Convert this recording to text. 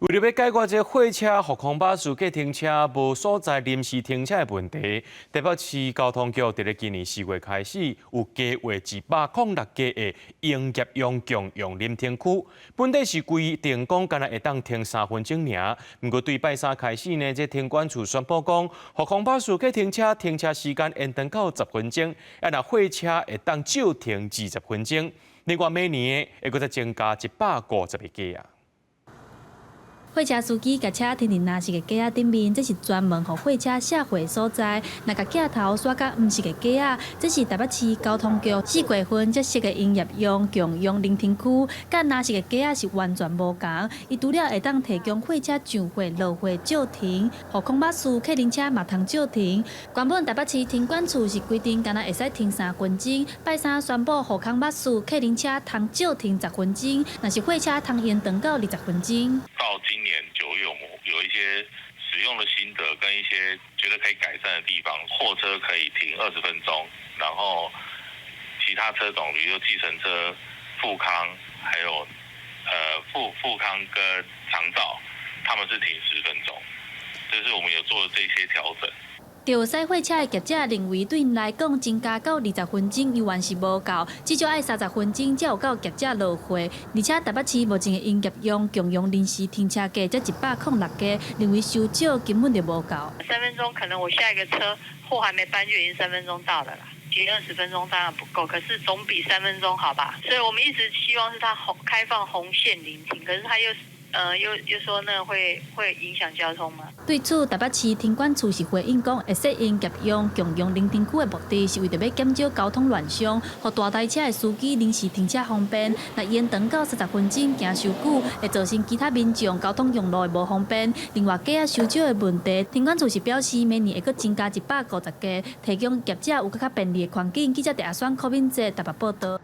为了要解决这货车航空巴士计停车无所在临时停车的问题，台北市交通局伫咧今年4月开始有计划106家的营业用共用临停区，本地是规定讲干那会当停3分钟尔。不过对拜三开始呢，这停管处宣布讲，航空巴士计停车时间延长到10分钟，若货车会当少停20分钟。另外每年会搁再增加150个架啊。货车司机甲车停伫若是个架仔顶面，这是专门互货车卸货所在。若甲架头刷甲毋是个架仔，这是台北市交通局4月份接设个营业用共用临停区，甲若是个架仔是完全无同。伊除了会当提供货车上货、落货少停，航空巴士、客运车嘛通少停。原本台北市停管处是规定，敢若会使停3分钟。拜三宣布，航空巴士、客运车通少停10分钟，若是货车通延长到20分钟。到今年9月，我们有一些使用的心得跟一些觉得可以改善的地方，货车可以停20分钟，然后其他车种，比如说计程车、富康，还有富康跟长照，他们是停10分钟，这是我们有做的这些调整。着驶货车的业者认为，对因来讲，增加到20分钟依然是无够，至少爱30分钟才有够业者落货。而且台北市目前的营业用共用临时停车架才106家，认为收少根本就无够。3分钟可能我下一个车货还没搬就已经3分钟到了啦。停20分钟当然不够，可是总比3分钟好吧？所以我们一直希望是它开放红线临停，可是它又说那会影响交通吗？对此，台北市停管处是回应讲，会设营业用共用临停区的目的是为着要减少交通乱象，让大台车的司机临时停车方便。若延长到30分钟，行收久，会造成其他民众交通用路的无方便。另外，架仔收少的问题，停管处是表示，明年会搁增加150家，提供业者有更较便利的环境。记者陈阿选柯敏哲台北报道。